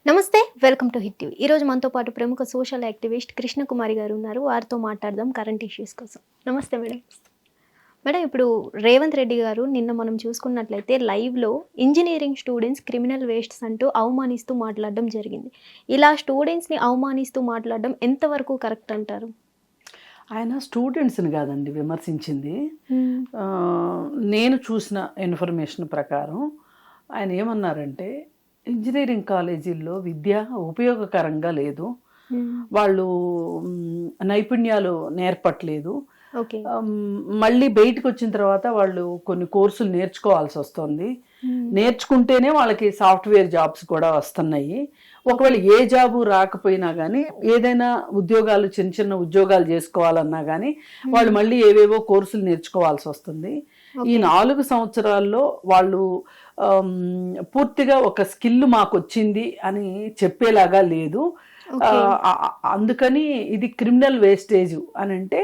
నమస్తే, welcome to hit TV. ఈరోజు మనతో పాటు ప్రముఖ సోషల్ యాక్టివిస్ట్ కృష్ణకుమారి గారు ఉన్నారు. వారితో మాట్లాడదాం కరెంట్ ఇష్యూస్ కోసం. నమస్తే మేడం. మేడం, ఇప్పుడు రేవంత్ రెడ్డి గారు నిన్న మనం చూసుకున్నట్లయితే లైవ్లో ఇంజనీరింగ్ స్టూడెంట్స్ క్రిమినల్ వేస్ట్స్ అంటూ అవమానిస్తూ మాట్లాడడం జరిగింది. ఇలా స్టూడెంట్స్ని అవమానిస్తూ మాట్లాడడం ఎంతవరకు కరెక్ట్ అంటారు? ఆయన స్టూడెంట్స్ని కాదండి విమర్శించింది. నేను చూసిన ఇన్ఫర్మేషన్ ప్రకారం ఆయన ఏమన్నారంటే, ఇంజనీరింగ్ కాలేజీల్లో విద్య ఉపయోగకరంగా లేదు, వాళ్ళు నైపుణ్యాలు నేర్పట్లేదు, మళ్ళీ బయటకు వచ్చిన తర్వాత వాళ్ళు కొన్ని కోర్సులు నేర్చుకోవాల్సి వస్తుంది, నేర్చుకుంటేనే వాళ్ళకి సాఫ్ట్వేర్ జాబ్స్ కూడా వస్తున్నాయి, ఒకవేళ ఏ జాబు రాకపోయినా కానీ ఏదైనా ఉద్యోగాలు చిన్న చిన్న ఉద్యోగాలు చేసుకోవాలన్నా కానీ వాళ్ళు మళ్ళీ ఏవేవో కోర్సులు నేర్చుకోవాల్సి వస్తుంది. ఈ 4 సంవత్సరాల్లో వాళ్ళు పూర్తిగా ఒక స్కిల్ మాకు వచ్చింది అని చెప్పేలాగా లేదు. అందుకని ఇది క్రిమినల్ వేస్టేజ్ అని అంటే,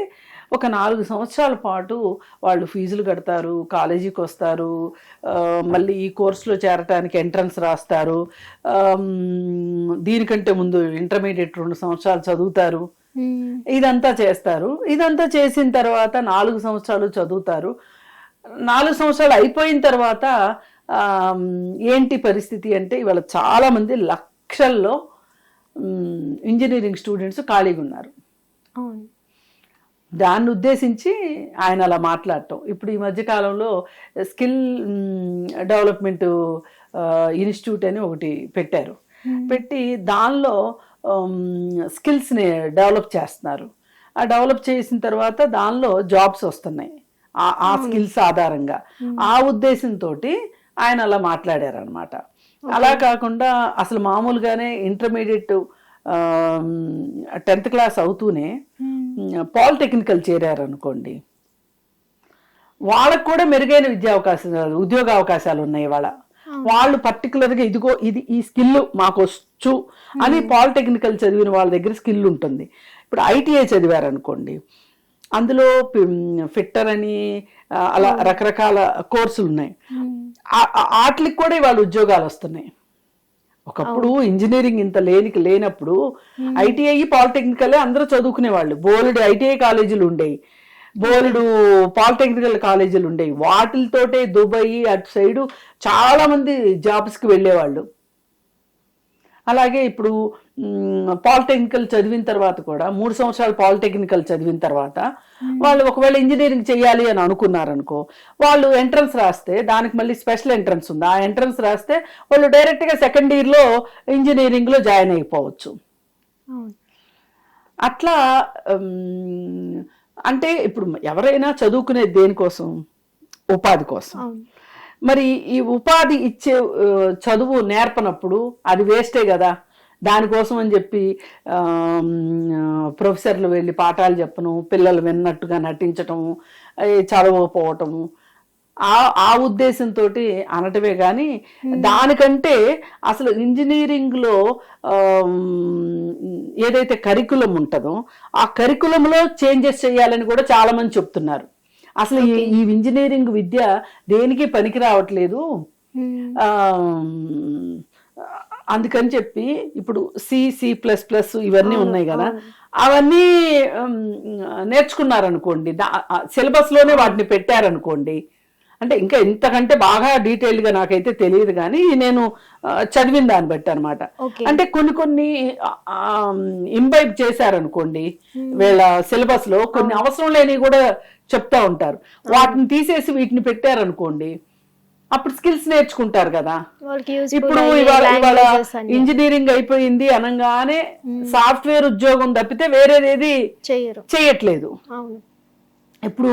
ఒక 4 సంవత్సరాల పాటు వాళ్ళు ఫీజులు కడతారు, కాలేజీకి వస్తారు, మళ్ళీ ఈ కోర్సులో చేరటానికి ఎంట్రన్స్ రాస్తారు, దీనికంటే ముందు ఇంటర్మీడియట్ 2 సంవత్సరాలు చదువుతారు, ఇదంతా చేస్తారు. ఇదంతా చేసిన తర్వాత 4 సంవత్సరాలు చదువుతారు. 4 సంవత్సరాలు అయిపోయిన తర్వాత ఏంటి పరిస్థితి అంటే, ఇవాళ చాలామంది లక్షల్లో ఇంజనీరింగ్ స్టూడెంట్స్ ఖాళీగా ఉన్నారు. దాన్ని ఉద్దేశించి ఆయన అలా మాట్లాడటం. ఇప్పుడు ఈ మధ్యకాలంలో స్కిల్ డెవలప్మెంట్ ఇన్స్టిట్యూట్ అని ఒకటి పెట్టారు. పెట్టి దానిలో స్కిల్స్ని డెవలప్ చేస్తున్నారు. ఆ డెవలప్ చేసిన తర్వాత దానిలో జాబ్స్ వస్తున్నాయి ఆ స్కిల్స్ ఆధారంగా. ఆ ఉద్దేశంతో ఆయన అలా మాట్లాడారు అనమాట. అలా కాకుండా అసలు మామూలుగానే ఇంటర్మీడియట్ 10th క్లాస్ అవుతూనే పాలిటెక్నికల్ చేరారనుకోండి, వాళ్ళకు కూడా మెరుగైన ఉద్యోగ అవకాశాలు ఉన్నాయి. వాళ్ళు పర్టికులర్గా ఇదిగో ఈ స్కిల్ మాకు వచ్చు అని పాలిటెక్నికల్ చదివిన వాళ్ళ దగ్గర స్కిల్ ఉంటుంది. ఇప్పుడు ఐటీఐ చదివారనుకోండి, అందులో ఫిట్టర్ అని అలా రకరకాల కోర్సులు ఉన్నాయి. వాటికి కూడా ఇవాళ ఉద్యోగాలు వస్తున్నాయి. ఒకప్పుడు ఇంజనీరింగ్ ఇంత లేనప్పుడు ఐటీఐ పాలిటెక్నికల్ అందరూ చదువుకునేవాళ్ళు. బోలెడు ఐటీఐ కాలేజీలు ఉండేవి, బోలెడు పాలిటెక్నికల్ కాలేజీలు ఉండేవి. వాటితోటే దుబాయ్ అటు సైడు చాలా మంది జాబ్స్కి వెళ్ళేవాళ్ళు. అలాగే ఇప్పుడు పాలిటెక్నికల్ చదివిన తర్వాత కూడా 3 సంవత్సరాలు పాలిటెక్నికల్ చదివిన తర్వాత వాళ్ళు ఒకవేళ ఇంజనీరింగ్ చేయాలి అని అనుకున్నారనుకో, వాళ్ళు ఎంట్రన్స్ రాస్తే దానికి మళ్ళీ స్పెషల్ ఎంట్రన్స్ ఉంది. ఆ ఎంట్రన్స్ రాస్తే వాళ్ళు డైరెక్ట్గా సెకండ్ ఇయర్లో ఇంజనీరింగ్లో జాయిన్ అయిపోవచ్చు. అట్లా అంటే ఇప్పుడు ఎవరైనా చదువుకునేది దేనికోసం? ఉపాధి కోసం. మరి ఈ ఉపాధి ఇచ్చే చదువు నేర్పనప్పుడు అది వేస్టే కదా. దానికోసం అని చెప్పి ప్రొఫెసర్లు వెళ్ళి పాఠాలు చెప్పను, పిల్లలు విన్నట్టుగా నటించటము, చదవకపోవటము, ఆ ఉద్దేశంతో అనటమే కానీ దానికంటే అసలు ఇంజనీరింగ్లో ఏదైతే కరికులం ఉంటుందో ఆ కరికులంలో చేంజెస్ చేయాలని కూడా చాలామంది చెప్తున్నారు. అసలు ఈ ఇంజనీరింగ్ విద్య దేనికి పనికి రావట్లేదు, అందుకని చెప్పి ఇప్పుడు C++ ఇవన్నీ ఉన్నాయి కదా, అవన్నీ నేర్చుకున్నారనుకోండి, సిలబస్లోనే వాటిని పెట్టారనుకోండి. అంటే ఇంకా ఇంతకంటే బాగా డీటెయిల్గా నాకైతే తెలియదు కానీ నేను చదివిన దాన్ని బట్టి అనమాట. అంటే కొన్ని ఇంబైబ్ చేశారనుకోండి, వీళ్ళ సిలబస్లో కొన్ని అవసరం లేని కూడా చెప్తా ఉంటారు. వాటిని తీసేసి వీటిని పెట్టారనుకోండి, అప్పుడు స్కిల్స్ నేర్చుకుంటారు కదా. ఇప్పుడు ఇవాళ ఇంజనీరింగ్ అయిపోయింది అనగానే సాఫ్ట్వేర్ ఉద్యోగం తప్పితే వేరేదేది చేయట్లేదు. ఇప్పుడు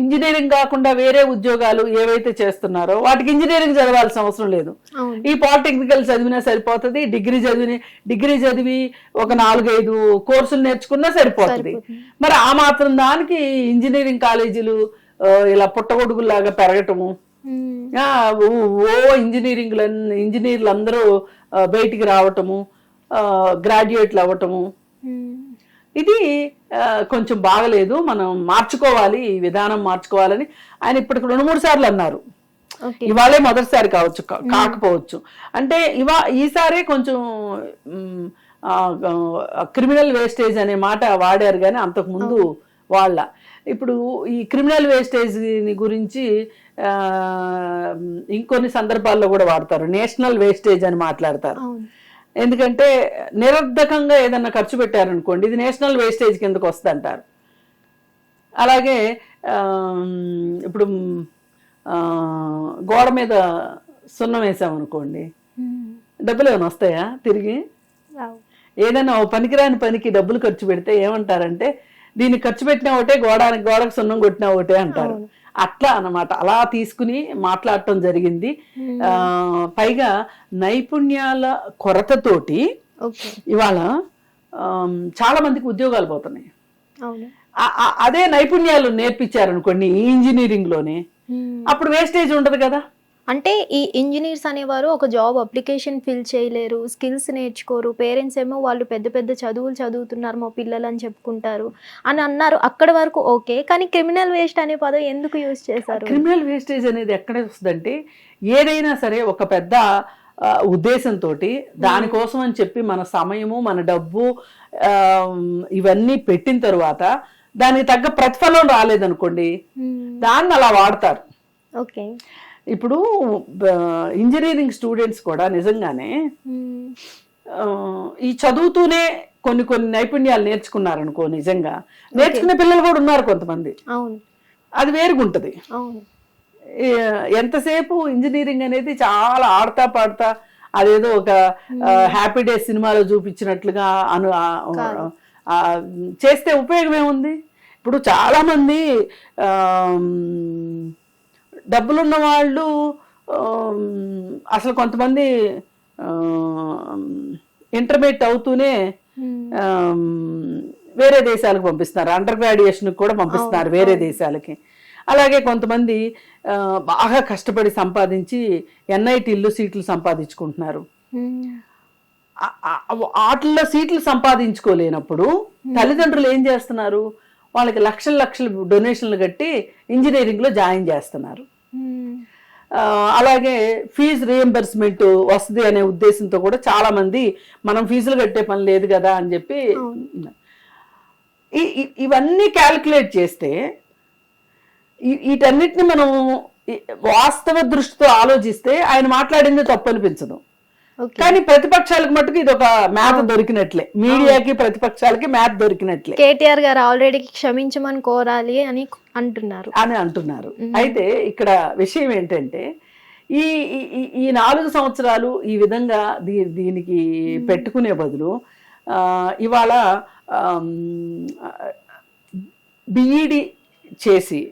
ఇంజనీరింగ్ కాకుండా వేరే ఉద్యోగాలు ఏవైతే చేస్తున్నారో వాటికి ఇంజనీరింగ్ చదవాల్సిన అవసరం లేదు. ఈ పాలిటెక్నికల్ చదివినా సరిపోతుంది, డిగ్రీ చదివి ఒక 4-5 కోర్సులు నేర్చుకున్నా సరిపోతుంది. మరి ఆ మాత్రం దానికి ఇంజనీరింగ్ కాలేజీలు ఇలా పుట్టగొడుగులాగా పెరగటము, ఇంజనీర్లు అందరూ బయటికి రావటము, గ్రాడ్యుయేట్లు అవ్వటము, ఇది కొంచెం బాగలేదు, మనం మార్చుకోవాలి, ఈ విధానం మార్చుకోవాలని ఆయన ఇప్పటికి 2-3 సార్లు అన్నారు. ఓకే. ఇవాళే మొదటిసారి కావచ్చు, కాకపోవచ్చు. అంటే ఈసారి కొంచెం క్రిమినల్ వేస్టేజ్ అనే మాట వాడారు, కానీ అంతకు ముందు వాళ్ళ ఇప్పుడు ఈ క్రిమినల్ వేస్టేజ్ గురించి ఇంకొన్ని సందర్భాల్లో కూడా వాడతారు, నేషనల్ వేస్టేజ్ అని మాట్లాడతారు. ఎందుకంటే నిరర్ధకంగా ఏదన్నా ఖర్చు పెట్టారనుకోండి, ఇది నేషనల్ వేస్టేజ్ కిందకు వస్తుంది అంటారు. అలాగే ఇప్పుడు గోడ మీద సున్నం వేసామనుకోండి, డబ్బులు ఏమైనా వస్తాయా తిరిగి? ఏదైనా పనికిరాని పనికి డబ్బులు ఖర్చు పెడితే ఏమంటారంటే, దీన్ని ఖర్చు పెట్టినా ఒకటే, గోడకు సున్నం కొట్టినా ఒకటే అంటారు. అట్లా అన్నమాట. అలా తీసుకుని మాట్లాడటం జరిగింది. పైగా నైపుణ్యాల కొరతతోటి ఇవాళ చాలా మందికి ఉద్యోగాలు పోతున్నాయి. అదే నైపుణ్యాలు నేర్పించారనుకోండి ఈ ఇంజనీరింగ్ లోనే, అప్పుడు వేస్టేజ్ ఉండదు కదా. అంటే ఈ ఇంజనీర్స్ అనేవారు ఒక జాబ్ అప్లికేషన్ ఫిల్ చేయలేరు, స్కిల్స్ నేర్చుకోరు, పేరెంట్స్ ఏమో వాళ్ళు పెద్ద పెద్ద చదువులు చదువుతున్నారు మా పిల్లలు అని చెప్పుకుంటారు అని అన్నారు. అక్కడ వరకు ఓకే, కానీ క్రిమినల్ వేస్ట్ అనే పదం ఎందుకు యూజ్ చేశారు? క్రిమినల్ వేస్టేజ్ అనేది ఎక్కడ వస్తుందంటే, ఏదైనా సరే ఒక పెద్ద ఉద్దేశంతో దానికోసం అని చెప్పి మన సమయము, మన డబ్బు ఇవన్నీ పెట్టిన తర్వాత దానికి తగ్గ ప్రతిఫలం రాలేదనుకోండి, దాన్ని అలా వాడతారు. ఓకే. ఇప్పుడు ఇంజనీరింగ్ స్టూడెంట్స్ కూడా నిజంగానే ఈ చదువుతూనే కొన్ని నైపుణ్యాలు నేర్చుకున్నారనుకో, నిజంగా నేర్చుకునే పిల్లలు కూడా ఉన్నారు కొంతమంది. అది వేరుగుంటది. ఎంతసేపు ఇంజనీరింగ్ అనేది చాలా ఆడతా పాడతా, అదేదో ఒక హ్యాపీ డేస్ సినిమాలో చూపించినట్లుగా చేస్తే ఉపయోగం ఏముంది? ఇప్పుడు చాలా మంది డబ్బులున్న వాళ్ళు అసలు కొంతమంది ఇంటర్మీడియట్ అవుతూనే వేరే దేశాలకు పంపిస్తున్నారు, అండర్ గ్రాడ్యుయేషన్కి కూడా పంపిస్తున్నారు వేరే దేశాలకి. అలాగే కొంతమంది బాగా కష్టపడి సంపాదించి ఎన్ఐటీల్లో సీట్లు సంపాదించుకుంటున్నారు. వాటిల్లో సీట్లు సంపాదించుకోలేనప్పుడు తల్లిదండ్రులు ఏం చేస్తున్నారు, వాళ్ళకి లక్షలు డొనేషన్లు కట్టి ఇంజనీరింగ్లో జాయిన్ చేస్తున్నారు. అలాగే ఫీజు రీఎంబర్స్మెంట్ వస్తుంది అనే ఉద్దేశంతో కూడా చాలా మంది మనం ఫీజులు కట్టే పని లేదు కదా అని చెప్పి ఇవన్నీ క్యాలిక్యులేట్ చేస్తే వీటన్నిటిని మనం వాస్తవ దృష్టితో ఆలోచిస్తే ఆయన మాట్లాడింది తప్పు అనిపించదు. కానీ ప్రతిపక్షాలకు మటుకు ఇది ఒక మ్యాథ్ దొరికినట్లే, మీడియాకి ప్రతిపక్షాలకి మ్యాథ్ దొరికినట్లే. కేటీఆర్ గారు ఆల్రెడీ క్షమించమని కోరాలి అని అంటున్నారు. అయితే ఇక్కడ విషయం ఏంటంటే, ఈ 4 సంవత్సరాలు ఈ విధంగా దీనికి పెట్టుకునే బదులు ఇవాళ బిఈడి చేసి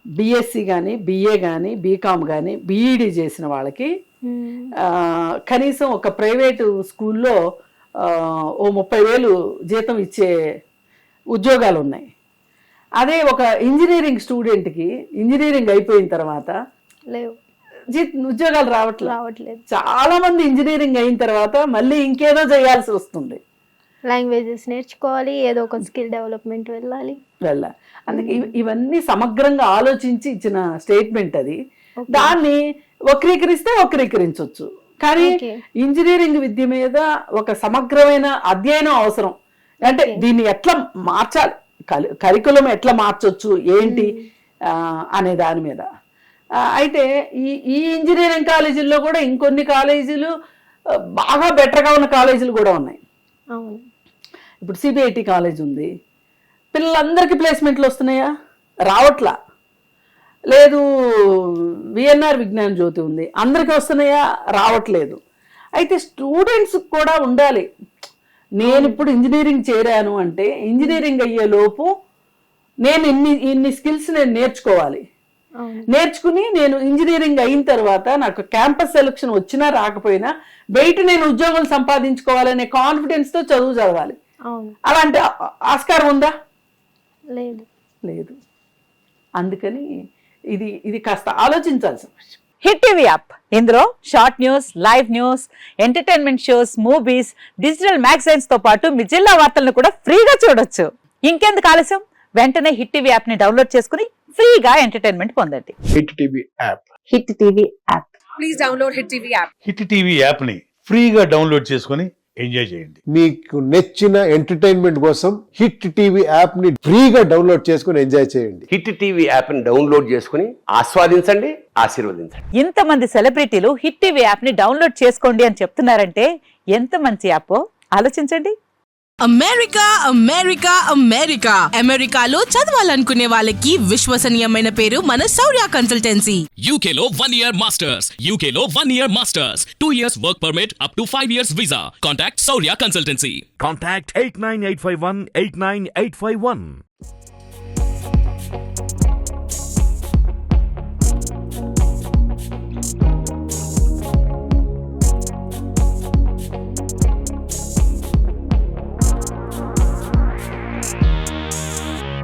బిఎస్సి కానీ బిఏ కానీ బీకామ్ కానీ బిఈడి చేసిన వాళ్ళకి కనీసం ఒక ప్రైవేటు స్కూల్లో ఓ 30,000 జీతం ఇచ్చే ఉద్యోగాలు ఉన్నాయి. అదే ఒక ఇంజనీరింగ్ స్టూడెంట్కి ఇంజనీరింగ్ అయిపోయిన తర్వాత ఉద్యోగాలు రావట్లేదు. చాలా మంది ఇంజనీరింగ్ అయిన తర్వాత మళ్ళీ ఇంకేదో చేయాల్సి వస్తుంది, లాంగ్వేజెస్ నేర్చుకోవాలి, ఏదో ఒక స్కిల్ డెవలప్మెంట్ వెళ్ళాలి. అందుకే ఇవన్నీ సమగ్రంగా ఆలోచించి ఇచ్చిన స్టేట్మెంట్ అది. దాన్ని వక్రీకరిస్తే వక్రీకరించవచ్చు, కానీ ఇంజనీరింగ్ విద్య మీద ఒక సమగ్రమైన అధ్యయనం అవసరం. అంటే దీన్ని ఎట్లా మార్చాలి, కరికులం ఎట్లా మార్చొచ్చు ఏంటి అనే దాని మీద. అయితే ఈ ఇంజనీరింగ్ కాలేజీల్లో కూడా ఇంకొన్ని కాలేజీలు బాగా బెటర్గా ఉన్న కాలేజీలు కూడా ఉన్నాయి. ఇప్పుడు సిబిఐటి కాలేజ్ ఉంది, పిల్లలందరికీ ప్లేస్మెంట్లు వస్తున్నాయా? రావట్లా. లేదు విఎన్ఆర్ విజ్ఞాన జ్యోతి ఉంది, అందరికీ వస్తున్నాయా? రావట్లేదు. అయితే స్టూడెంట్స్ కూడా ఉండాలి. నేను ఇప్పుడు ఇంజనీరింగ్ చేరాను అంటే ఇంజనీరింగ్ అయ్యే లోపు నేను ఇన్ని స్కిల్స్ నేను నేర్చుకోవాలి. నేర్చుకుని నేను ఇంజనీరింగ్ అయిన తర్వాత నాకు క్యాంపస్ సెలక్షన్ వచ్చినా రాకపోయినా బయట నేను ఉద్యోగాలు సంపాదించుకోవాలనే కాన్ఫిడెన్స్తో చదువు చదవాలి. అలాంటి ఆస్కారం ఉందా? లేదు. అందుకని ఇది కాస్త ఆలోచించాల్సిన విషయం. హిట్ టీవీ యాప్, ఇందులో short news, live news, entertainment shows, movies, digital magazines తో పాటు మీ జిల్లా వార్తలను కూడా ఫ్రీగా చూడొచ్చు. ఇంకెందుకు ఆలస్యం, వెంటనే హిట్ టీవీ యాప్ ని డౌన్లోడ్ చేసుకుని ఫ్రీగా ఎంటర్టైన్మెంట్ పొందండి. Hit TV app. Hit TV app. Hit TV యాప్ని ఫ్రీగా డౌన్లోడ్ చేసుకొని ఎంజాయ్ చేయండి. మీకు నచ్చిన ఎంటర్టైన్మెంట్ కోసం హిట్ టీవీ యాప్ ని ఫ్రీగా డౌన్లోడ్ చేసుకుని ఎంజాయ్ చేయండి. హిట్ టీవీ యాప్ని డౌన్లోడ్ చేసుకుని ఆస్వాదించండి, ఆశీర్వదించండి. ఇంతమంది సెలబ్రిటీలు హిట్ టీవీ యాప్ ని డౌన్లోడ్ చేసుకోండి అని చెప్తున్నారంటే ఎంత మంచి యాప్ ఆలోచించండి. అమెరికా అమెరికా అమెరికా అమెరికాలో చదవాలనుకునే వాళ్ళకి విశ్వసనీయమైన పేరు మన శౌర్య consultancy. UK Law 1 Year Masters. UK Law 1 Year Masters. 2 years work permit up to 5 years visa. Contact Saurya Consultancy. Contact 89851 89851.